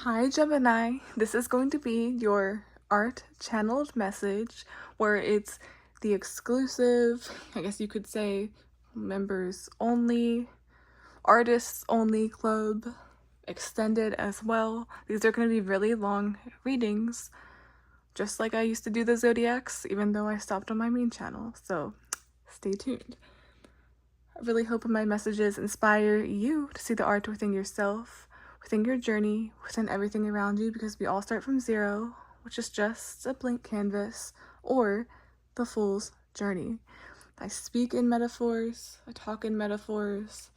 Hi Gemini, this is going to be your art channeled message where it's the exclusive, I guess you could say, members only, artists only club, extended as well. These are going to be really long readings, just like I used to do the zodiacs, even though I stopped on my main channel, so stay tuned. I really hope my messages inspire you to see the art within yourself, within your journey, within everything around you, because we all start from zero, which is just a blank canvas, or the fool's journey. I speak in metaphors, I talk in metaphors,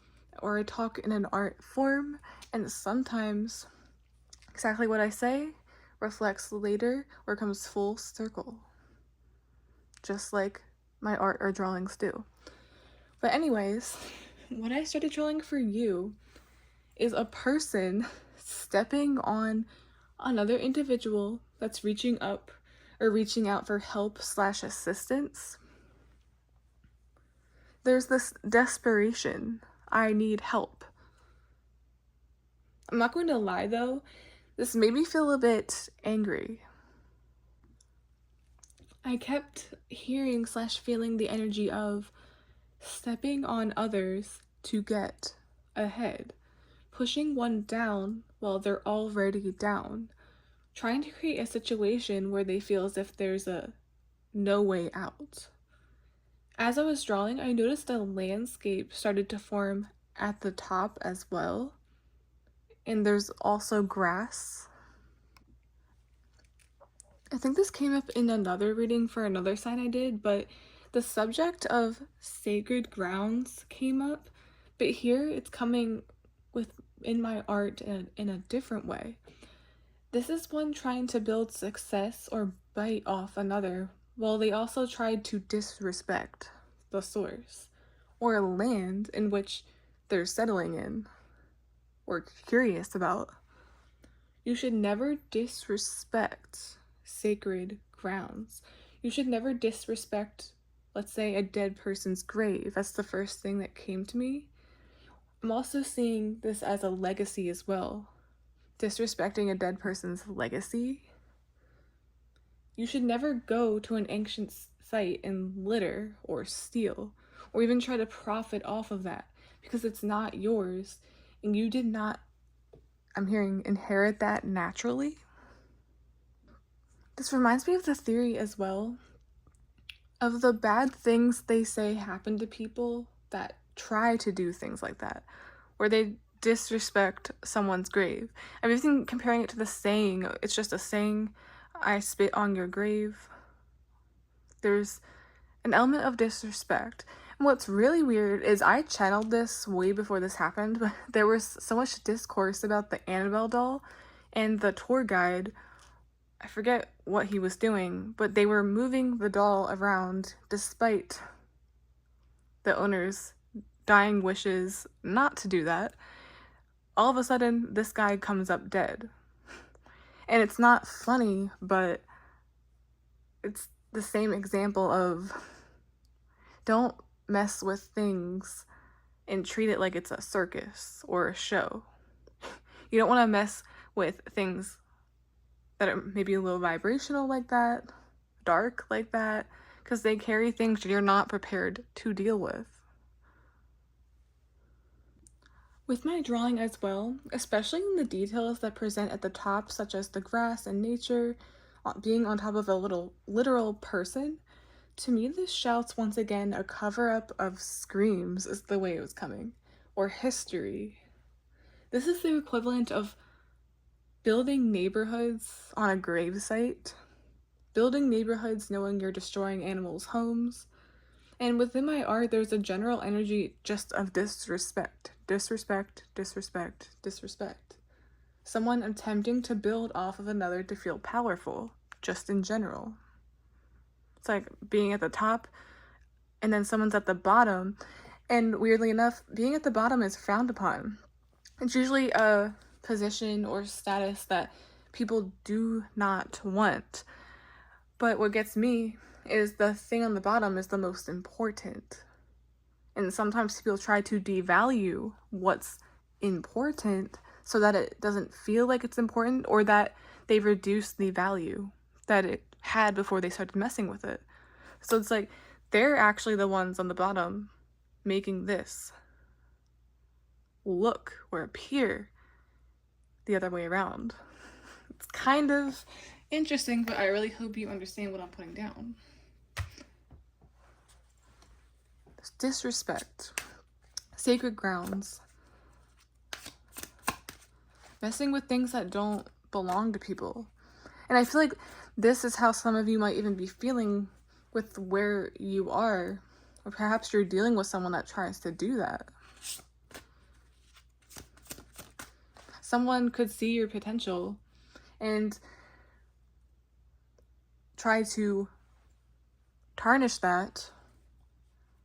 or I talk in an art form, and sometimes exactly what I say reflects later or comes full circle, just like my art or drawings do. But anyways, what I started drawing for you is a person stepping on another individual that's reaching up or reaching out for help / assistance. There's this desperation. I need help. I'm not going to lie though, this made me feel a bit angry. I kept hearing / feeling the energy of stepping on others to get ahead, pushing one down while they're already down, trying to create a situation where they feel as if there's a no way out. As I was drawing, I noticed a landscape started to form at the top as well, and there's also grass. I think this came up in another reading for another sign I did, but the subject of sacred grounds came up, but here it's coming in my art in a different way. This is one trying to build success or bite off another, while they also tried to disrespect the source or land in which they're settling in or curious about. You should never disrespect sacred grounds. You should never disrespect, let's say, a dead person's grave. That's the first thing that came to me. I'm also seeing this as a legacy as well. Disrespecting a dead person's legacy. You should never go to an ancient site and litter or steal or even try to profit off of that, because it's not yours and you did not, I'm hearing, inherit that naturally. This reminds me of the theory as well of the bad things they say happen to people that try to do things like that, where they disrespect someone's grave. I've been comparing it to the saying, it's just a saying, I spit on your grave. There's an element of disrespect. And what's really weird is I channeled this way before this happened, but there was so much discourse about the Annabelle doll, and the tour guide, I forget what he was doing, but they were moving the doll around despite the owner's dying wishes not to do that. All of a sudden, this guy comes up dead. And it's not funny, but it's the same example of don't mess with things and treat it like it's a circus or a show. You don't want to mess with things that are maybe a little vibrational like that, dark like that, because they carry things you're not prepared to deal with. With my drawing as well, especially in the details that present at the top, such as the grass and nature, being on top of a literal person, to me this shouts once again a cover-up of screams is the way it was coming, or history. This is the equivalent of building neighborhoods on a gravesite, building neighborhoods knowing you're destroying animals' homes. And within my art, there's a general energy just of disrespect, disrespect, disrespect, disrespect. Someone attempting to build off of another to feel powerful, just in general. It's like being at the top and then someone's at the bottom. And weirdly enough, being at the bottom is frowned upon. It's usually a position or status that people do not want. But what gets me is the thing on the bottom is the most important. And sometimes people try to devalue what's important so that it doesn't feel like it's important, or that they reduce the value that it had before they started messing with it. So it's like they're actually the ones on the bottom making this look or appear the other way around. It's kind of interesting, but I really hope you understand what I'm putting down. There's disrespect, sacred grounds, messing with things that don't belong to people. And I feel like this is how some of you might even be feeling with where you are, or perhaps you're dealing with someone that tries to do that. Someone could see your potential and try to tarnish that,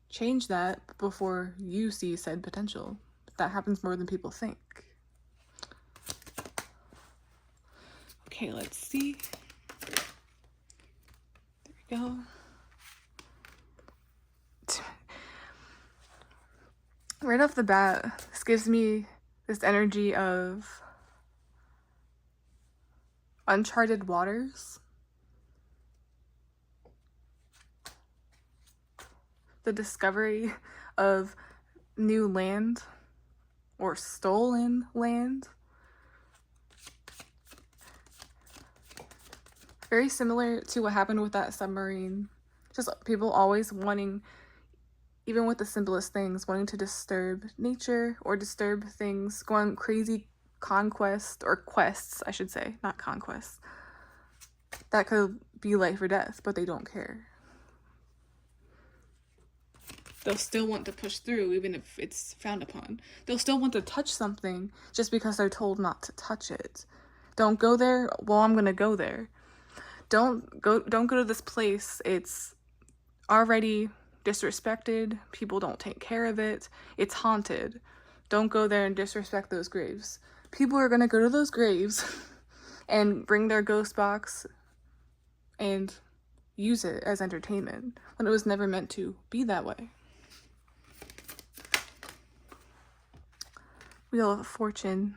change that before you see said potential. That happens more than people think. Okay, let's see. There we go. Right off the bat, this gives me this energy of uncharted waters. The discovery of new land or stolen land. Very similar to what happened with that submarine. Just people always wanting, even with the simplest things, wanting to disturb nature or disturb things, go on crazy conquest, or quests, I should say, not conquests. That could be life or death, but they don't care. They'll still want to push through even if it's frowned upon. They'll still want to touch something just because they're told not to touch it. Don't go there. Well, I'm going to go there. Don't go to this place. It's already disrespected. People don't take care of it. It's haunted. Don't go there and disrespect those graves. People are going to go to those graves and bring their ghost box and use it as entertainment when it was never meant to be that way. Wheel of Fortune.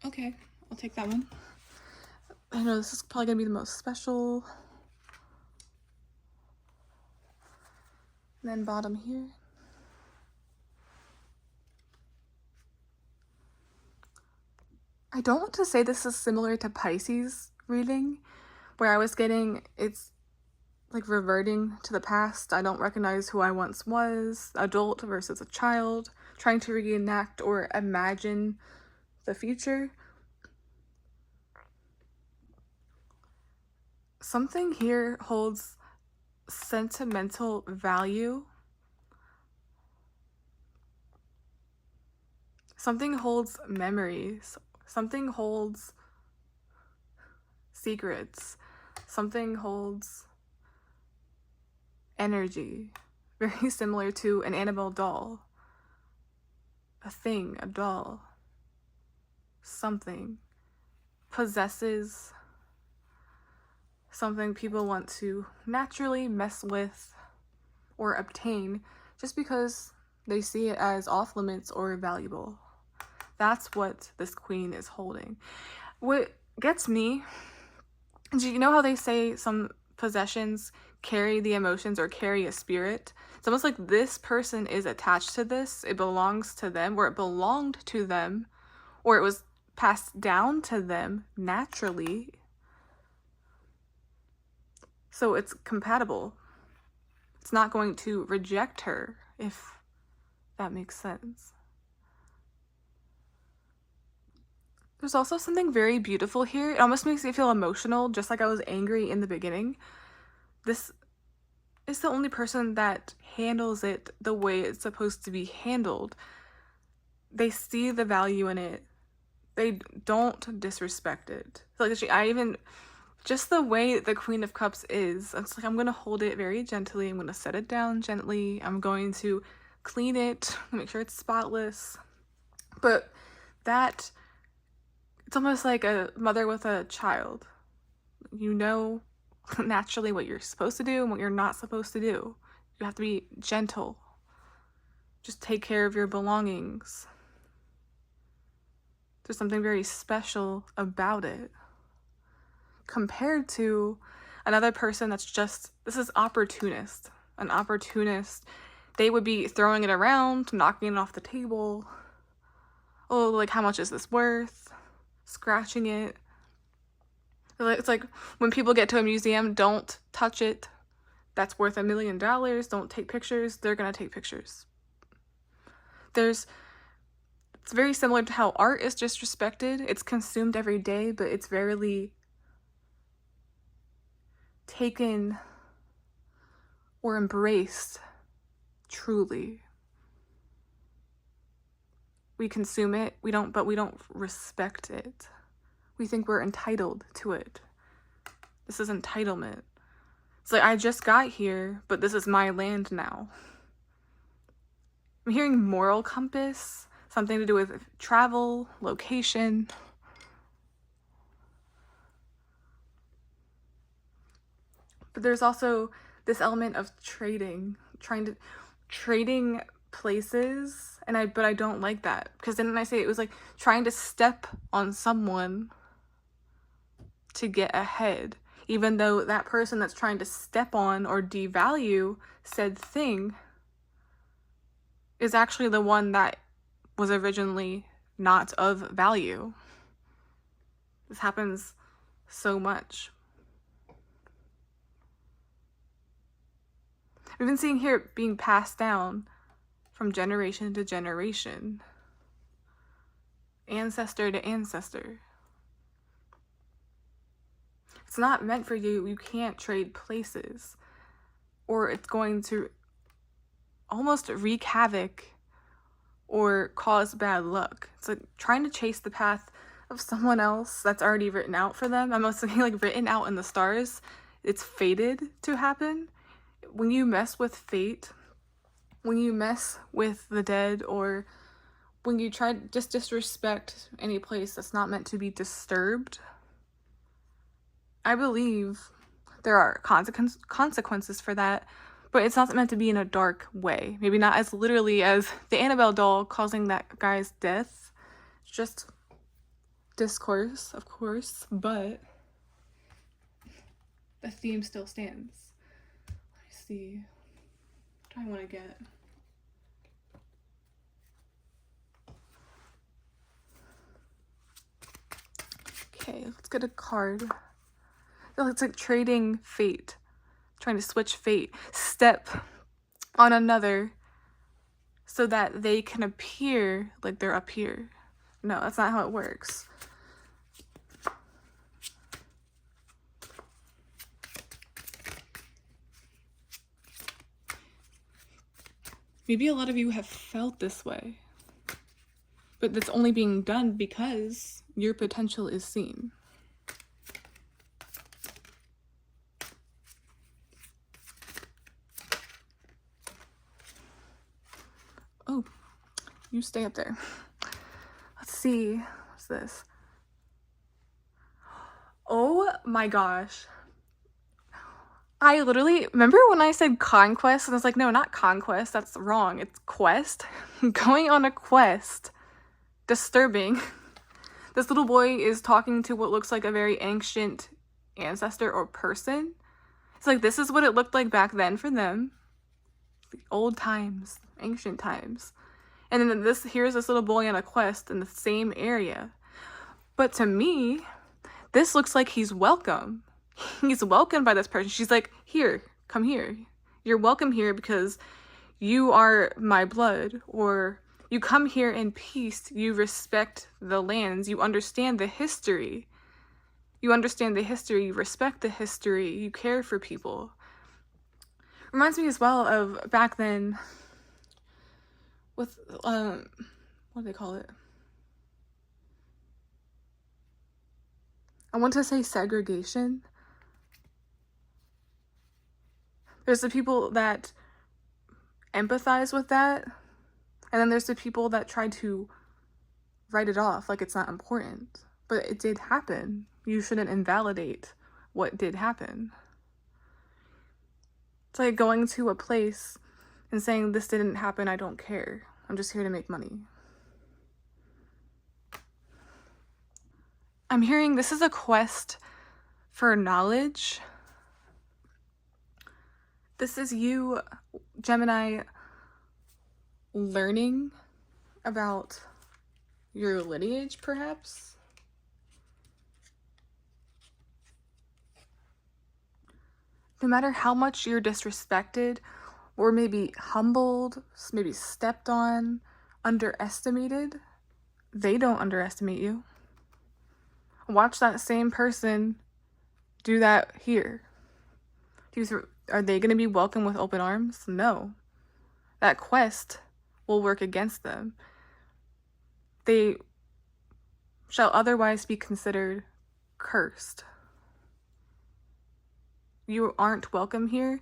Okay, I'll take that one. I know this is probably going to be the most special. And then bottom here. I don't want to say this is similar to Pisces reading, where I was getting, it's like reverting to the past. I don't recognize who I once was, adult versus a child, trying to reenact or imagine the future. Something here holds sentimental value. Something holds memories. Something holds secrets. Something holds energy. Very similar to an Annabelle doll. A thing, a doll. Something possesses something people want to naturally mess with or obtain just because they see it as off limits or valuable. That's what this queen is holding. What gets me, do you know how they say some possessions carry the emotions or carry a spirit? It's almost like this person is attached to this. It belongs to them, or it belonged to them, or it was passed down to them naturally. So it's compatible. It's not going to reject her, if that makes sense. There's also something very beautiful here. It almost makes me feel emotional, just like I was angry in the beginning. This is the only person that handles it the way it's supposed to be handled. They see the value in it. They don't disrespect it. So like just the way the Queen of Cups is, it's like, I'm going to hold it very gently. I'm going to set it down gently. I'm going to clean it, make sure it's spotless. But that, it's almost like a mother with a child. You know naturally what you're supposed to do and what you're not supposed to do. You have to be gentle. Just take care of your belongings. There's something very special about it. Compared to another person that's just, this is opportunist. An opportunist, they would be throwing it around, knocking it off the table. Oh, like, how much is this worth? Scratching it. It's like when people get to a museum, don't touch it. That's worth $1 million. Don't take pictures. They're gonna take pictures. It's very similar to how art is disrespected. It's consumed every day, but it's rarely taken or embraced truly. We consume it, but we don't respect it. We think we're entitled to it. This is entitlement. It's like, I just got here, but this is my land now. I'm hearing moral compass, something to do with travel, location. But there's also this element of trading places, but I don't like that, because then I say it was like trying to step on someone to get ahead, even though that person that's trying to step on or devalue said thing is actually the one that was originally not of value. This happens so much. We've been seeing here being passed down from generation to generation, ancestor to ancestor. It's not meant for you. You can't trade places, or it's going to almost wreak havoc or cause bad luck. It's like trying to chase the path of someone else that's already written out for them. I'm also like written out in the stars. It's fated to happen. When you mess with fate, when you mess with the dead, or when you try to just disrespect any place that's not meant to be disturbed, I believe there are consequences for that, but it's not meant to be in a dark way. Maybe not as literally as the Annabelle doll causing that guy's death. Just discourse, of course, but the theme still stands. Let me see. What do I want to get? Okay, let's get a card. It's like trading fate, trying to switch fate, step on another so that they can appear like they're up here. No, that's not how it works. Maybe a lot of you have felt this way, but that's only being done because your potential is seen. Oh, you stay up there. Let's see. What's this? Oh my gosh. I literally, remember when I said conquest? And I was like, no, not conquest. That's wrong. It's quest. Going on a quest. Disturbing. This little boy is talking to what looks like a very ancient ancestor or person. It's like, this is what it looked like back then for them. The old times, ancient times. And then here's this little boy on a quest in the same area. But to me, this looks like he's welcome. He's welcomed by this person. She's like, here, come here. You're welcome here because you are my blood, or you come here in peace. You respect the lands. You understand the history. You understand the history. You respect the history. You care for people. Reminds me as well of back then with, what do they call it? I want to say segregation. There's the people that empathize with that, and then there's the people that try to write it off like it's not important. But it did happen. You shouldn't invalidate what did happen. It's like going to a place and saying, this didn't happen, I don't care. I'm just here to make money. I'm hearing this is a quest for knowledge. This is you, Gemini, learning about your lineage, perhaps. No matter how much you're disrespected or maybe humbled, maybe stepped on, underestimated, they don't underestimate you. Watch that same person do that here. Are they going to be welcomed with open arms? No. That quest will work against them. They shall otherwise be considered cursed. You aren't welcome here,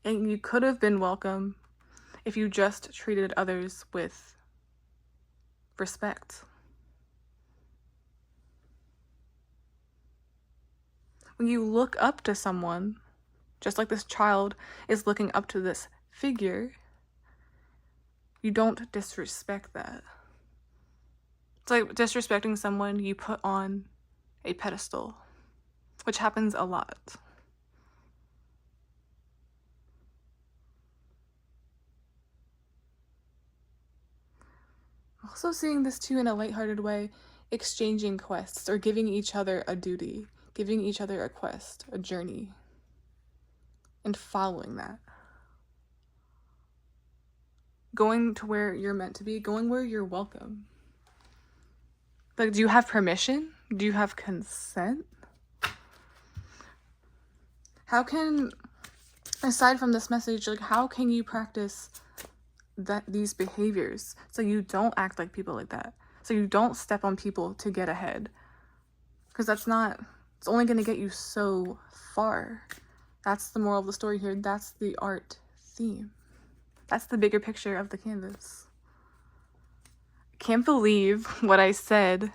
and you could have been welcome if you just treated others with respect. When you look up to someone, just like this child is looking up to this figure, you don't disrespect that. It's like disrespecting someone you put on a pedestal, which happens a lot. Also seeing this too in a lighthearted way, exchanging quests or giving each other a duty, giving each other a quest, a journey, and following that. Going to where you're meant to be, going where you're welcome. Like, do you have permission? Do you have consent? How can, aside from this message, like, how can you practice these behaviors so you don't act like people like that? So you don't step on people to get ahead. Because it's only going to get you so far. That's the moral of the story here. That's the art theme. That's the bigger picture of the canvas. I can't believe what I said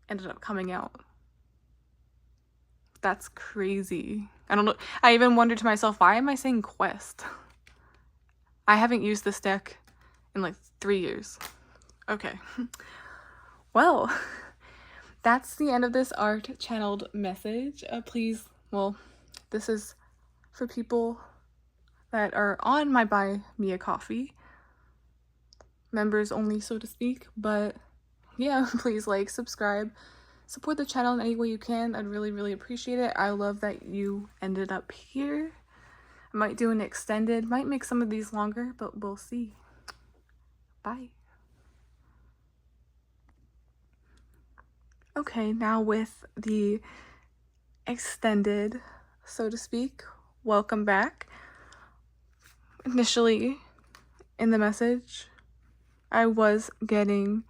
ended up coming out. That's crazy. I don't know. I even wondered to myself, why am I saying quest? I haven't used this deck in like 3 years. Okay. Well, that's the end of this art channeled message. Please, this is for people that are on my Buy Me a Coffee. Members only, so to speak. But yeah, please like, subscribe, support the channel in any way you can. I'd really, really appreciate it. I love that you ended up here. I might do an extended, might make some of these longer, but we'll see. Bye. Okay, now with the extended, so to speak, welcome back. Initially, in the message, I was getting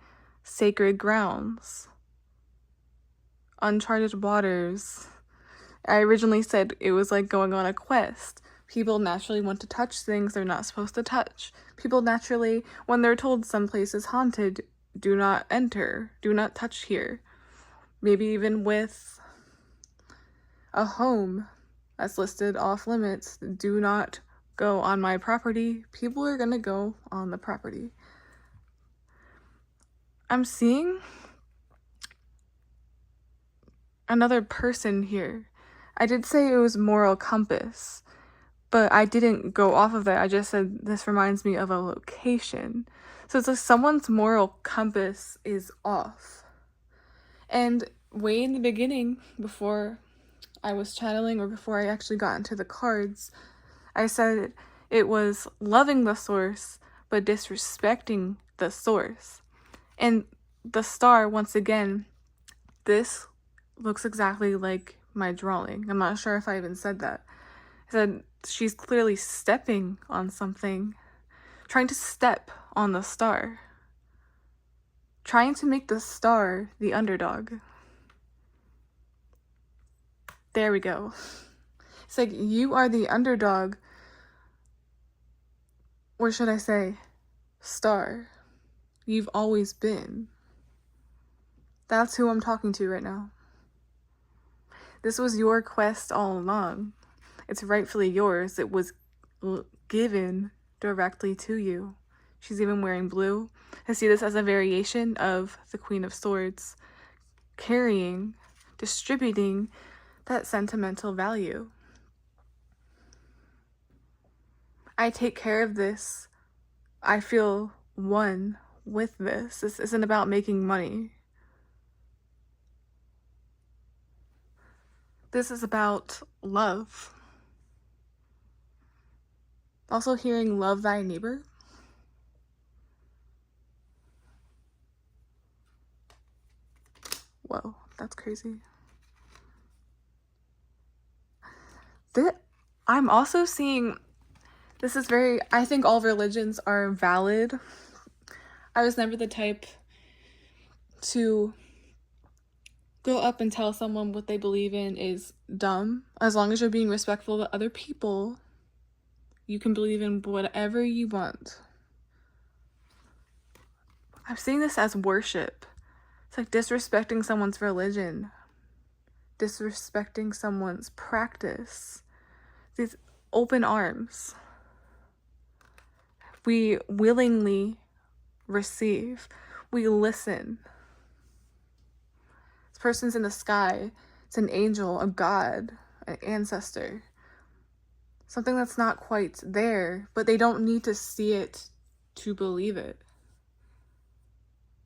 sacred grounds, uncharted waters. I originally said it was like going on a quest. People naturally want to touch things they're not supposed to touch. People naturally, when they're told some place is haunted, do not enter, do not touch here. Maybe even with a home that's listed off limits, do not go on my property. People are gonna go on the property. I'm seeing another person here. I did say it was moral compass, but I didn't go off of that. I just said this reminds me of a location. So it's like someone's moral compass is off. And way in the beginning, before I was channeling or before I actually got into the cards, I said it was loving the source, but disrespecting the source. And the star, once again, this looks exactly like my drawing. I'm not sure if I even said that. I said she's clearly stepping on something, trying to step on the star, trying to make the star the underdog. There we go. It's like you are the underdog, or should I say, star. You've always been. That's who I'm talking to right now. This was your quest all along. It's rightfully yours. It was given directly to you. She's even wearing blue. I see this as a variation of the Queen of Swords, carrying, distributing that sentimental value. I take care of this. I feel one with this. This isn't about making money. This is about love. Also hearing love thy neighbor. Whoa, that's crazy. I'm also seeing, this is very, I think all religions are valid. I was never the type to go up and tell someone what they believe in is dumb. As long as you're being respectful to other people, you can believe in whatever you want. I'm seeing this as worship. It's like disrespecting someone's religion, disrespecting someone's practice. These open arms. We willingly receive. We listen. This person's in the sky. It's an angel, a god, an ancestor. Something that's not quite there, but they don't need to see it to believe it.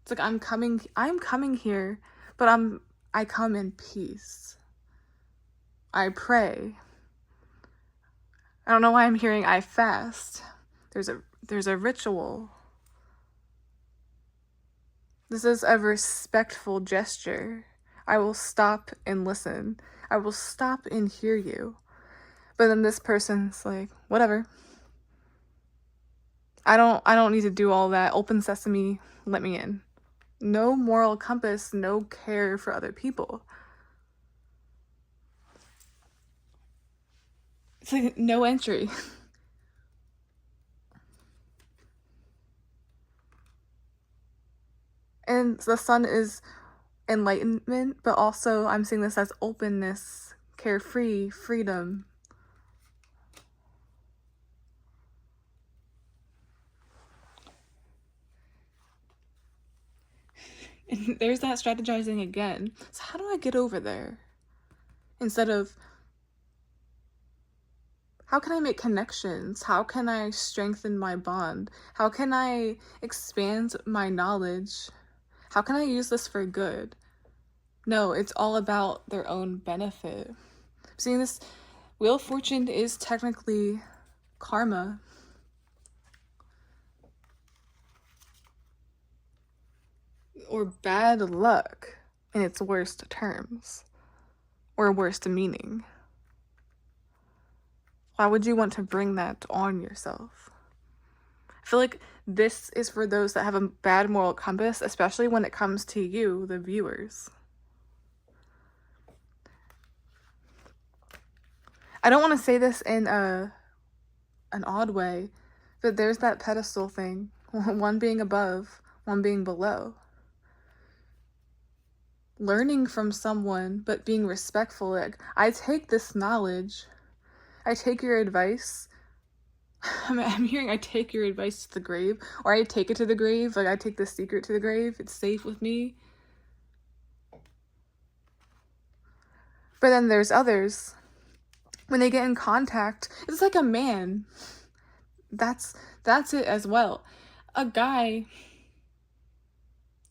It's like I'm coming here, but I come in peace. I pray. I don't know why I'm hearing I fast. There's a ritual. This is a respectful gesture. I will stop and listen. I will stop and hear you. But then this person's like, whatever. I don't need to do all that. Open sesame, let me in. No moral compass, no care for other people. It's like no entry. And the sun is enlightenment, but also I'm seeing this as openness, carefree, freedom. And there's that strategizing again. So how do I get over there? Instead of, how can I make connections? How can I strengthen my bond? How can I expand my knowledge? How can I use this for good? No, it's all about their own benefit. Seeing this, Wheel of Fortune is technically karma. Or bad luck in its worst terms. Or worst meaning. Why would you want to bring that on yourself? I feel like this is for those that have a bad moral compass, especially when it comes to you, the viewers. I don't want to say this in an odd way, but there's that pedestal thing. One being above, one being below. Learning from someone, but being respectful. Like, I take this knowledge. I take your advice. I'm hearing I take your advice to the grave, or I take it to the grave. Like, I take the secret to the grave. It's safe with me. But then there's others. When they get in contact, it's like a man. That's it as well. A guy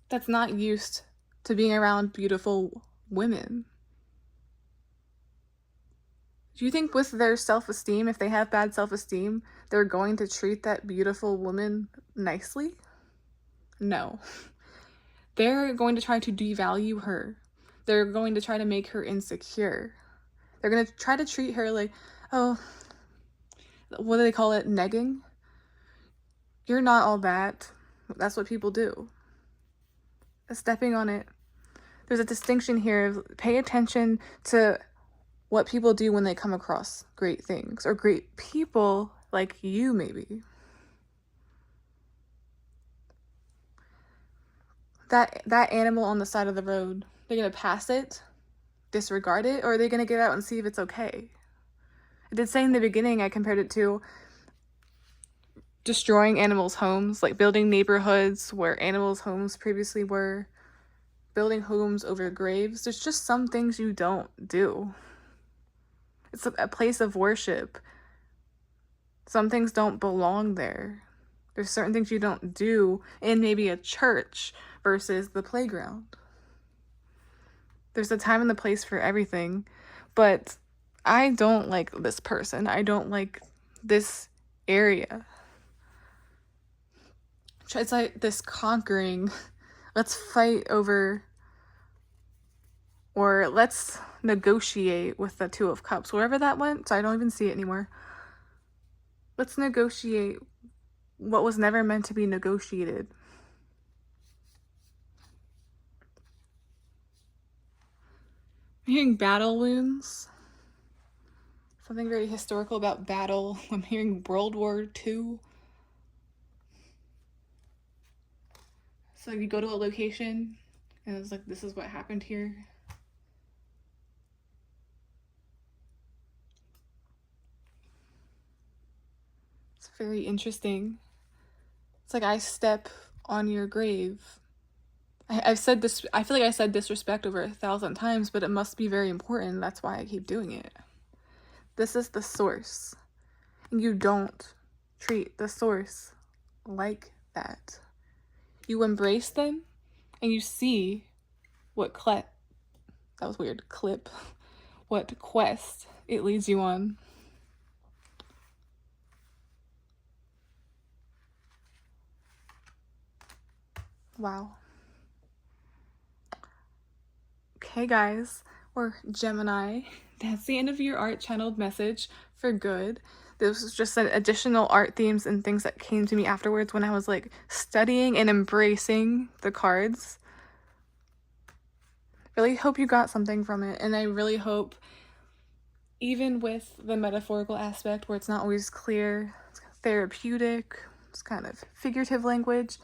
that's not used to being around beautiful women. Do you think with their self-esteem, if they have bad self-esteem, they're going to treat that beautiful woman nicely? No. They're going to try to devalue her. They're going to try to make her insecure. They're going to try to treat her like, oh, what do they call it? Negging? You're not all that. That's what people do. Stepping on it. There's a distinction here of pay attention to what people do when they come across great things, or great people like you, maybe. That animal on the side of the road, they're gonna pass it, disregard it, or are they gonna get out and see if it's okay? I did say in the beginning, I compared it to destroying animals' homes, like building neighborhoods where animals' homes previously were, building homes over graves. There's just some things you don't do. It's a place of worship. Some things don't belong there. There's certain things you don't do in maybe a church versus the playground. There's a time and the place for everything, but I don't like this person. I don't like this area. It's like this conquering, let's fight over, or let's negotiate with the Two of Cups. Wherever that went, so I don't even see it anymore. Let's negotiate what was never meant to be negotiated. I'm hearing battle wounds. Something very historical about battle. I'm hearing World War II. So you go to a location and it's like, this is what happened here. It's very interesting. It's like I step on your grave. I've said this, I feel like I said disrespect over 1,000 times, but it must be very important. That's why I keep doing it. This is the source. You don't treat the source like that. You embrace them and you see what what quest it leads you on. Wow. Okay, guys, or Gemini, that's the end of your art channeled message for good. This was just an additional art themes and things that came to me afterwards when I was like studying and embracing the cards. Really hope you got something from it, and I really hope, even with the metaphorical aspect where it's not always clear, it's kind of therapeutic, it's kind of figurative language,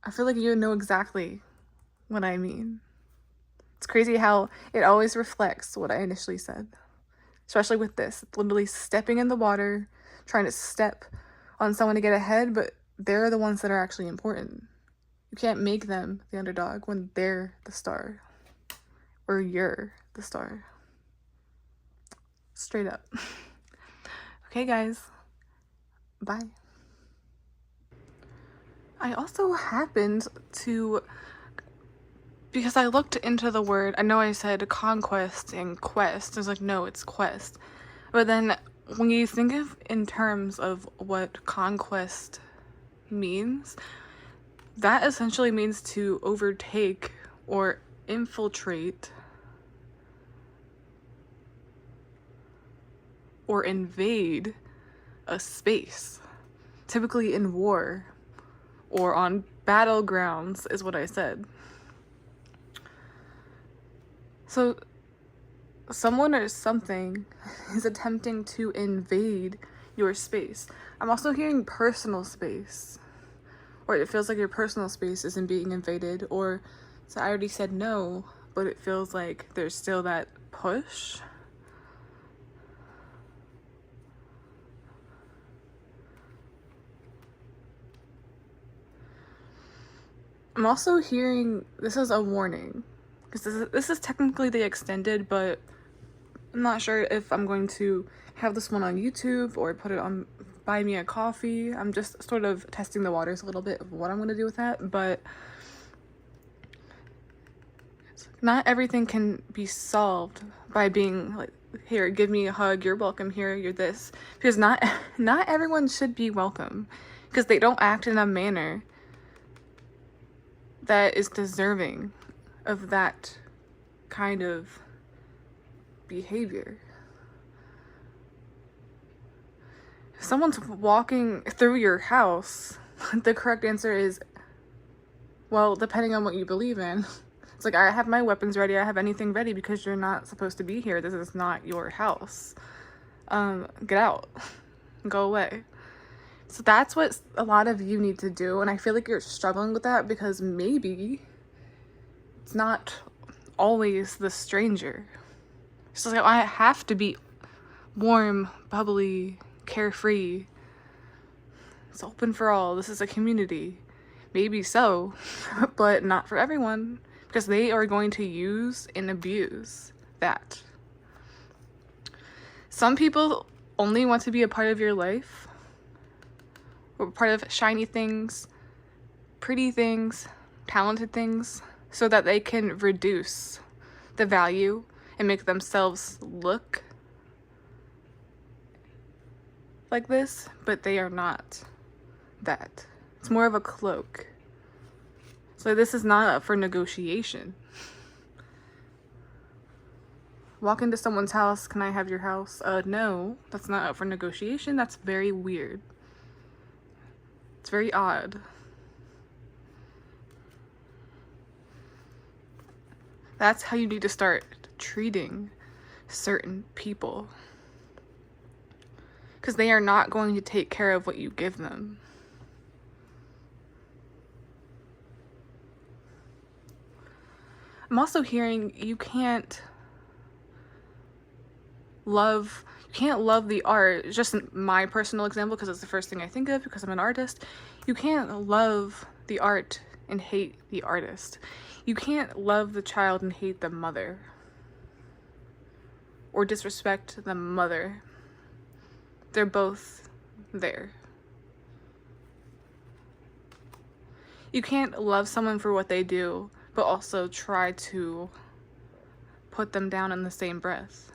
I feel like you know exactly what I mean. It's crazy how it always reflects what I initially said. Especially with this. It's literally stepping in the water, trying to step on someone to get ahead, but they're the ones that are actually important. You can't make them the underdog when they're the star. Or you're the star. Straight up. Okay, guys. Bye. I also happened to, because I looked into the word, I know I said conquest and quest. I was like, no, it's quest. But then when you think of in terms of what conquest means, that essentially means to overtake or infiltrate or invade a space, typically in war or on battlegrounds is what I said. So someone or something is attempting to invade your space. I'm also hearing personal space, or it feels like your personal space isn't being invaded, or so I already said no, but it feels like there's still that push. I'm also hearing, this is a warning, because this is technically the extended, but I'm not sure if I'm going to have this one on YouTube or put it on Buy Me a Coffee. I'm just sort of testing the waters a little bit of what I'm going to do with that, but not everything can be solved by being like, here, give me a hug, you're welcome here, you're this. Because not everyone should be welcome, because they don't act in a manner that is deserving of that kind of behavior. If someone's walking through your house, the correct answer is, well, depending on what you believe in, It's like, I have my weapons ready, I have anything ready, because you're not supposed to be here. This is not your house. Get out. Go away. So that's what a lot of you need to do, and I feel like you're struggling with that because maybe it's not always the stranger. It's just like, I have to be warm, bubbly, carefree. It's open for all. This is a community. Maybe so, but not for everyone, because they are going to use and abuse that. Some people only want to be a part of your life, or part of shiny things, pretty things, talented things, so that they can reduce the value and make themselves look like this, but they are not that. It's more of a cloak. So this is not up for negotiation. Walk into someone's house, can I have your house? No, that's not up for negotiation. That's very weird. It's very odd. That's how you need to start treating certain people. Because they are not going to take care of what you give them. I'm also hearing you can't love the art. Just my personal example, because it's the first thing I think of because I'm an artist. You can't love the art and hate the artist. You can't love the child and hate the mother, or disrespect the mother. They're both there. You can't love someone for what they do, but also try to put them down in the same breath.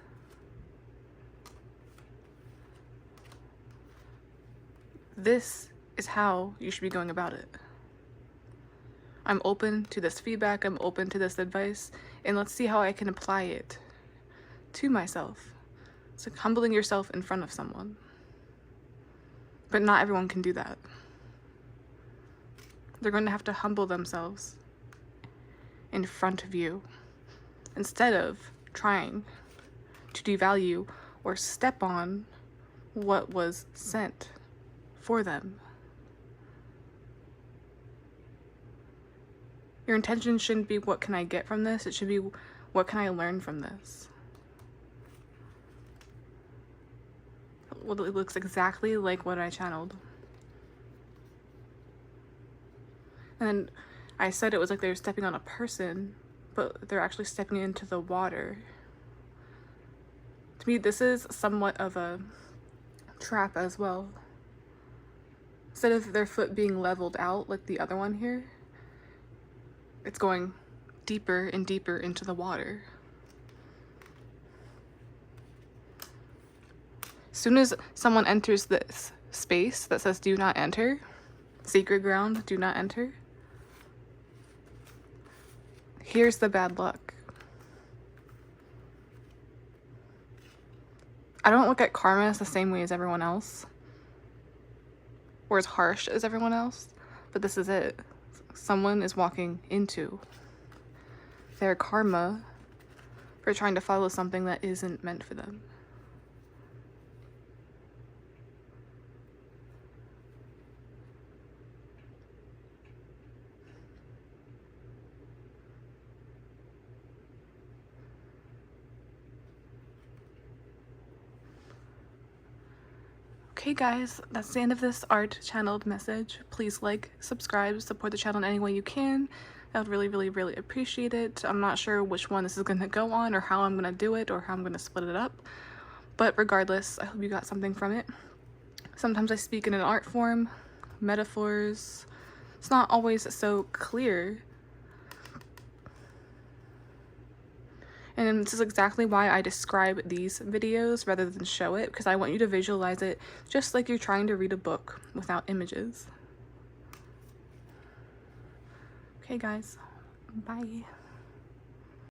This is how you should be going about it. I'm open to this feedback, I'm open to this advice, and let's see how I can apply it to myself. It's like humbling yourself in front of someone. But not everyone can do that. They're going to have to humble themselves in front of you instead of trying to devalue or step on what was sent for them. Your intention shouldn't be, what can I get from this? It should be, what can I learn from this? Well, it looks exactly like what I channeled. And then I said it was like they were stepping on a person, but they're actually stepping into the water. To me, this is somewhat of a trap as well. Instead of their foot being leveled out like the other one here, it's going deeper and deeper into the water. As soon as someone enters this space that says do not enter, sacred ground, do not enter, here's the bad luck. I don't look at karma as the same way as everyone else, or as harsh as everyone else, but this is it. Someone is walking into their karma for trying to follow something that isn't meant for them. Okay guys, that's the end of this art channeled message. Please like, subscribe, support the channel in any way you can. I would really, really, really appreciate it. I'm not sure which one this is going to go on, or how I'm going to do it, or how I'm going to split it up. But regardless, I hope you got something from it. Sometimes I speak in an art form, metaphors. It's not always so clear. And this is exactly why I describe these videos rather than show it, because I want you to visualize it just like you're trying to read a book without images. Okay guys, bye.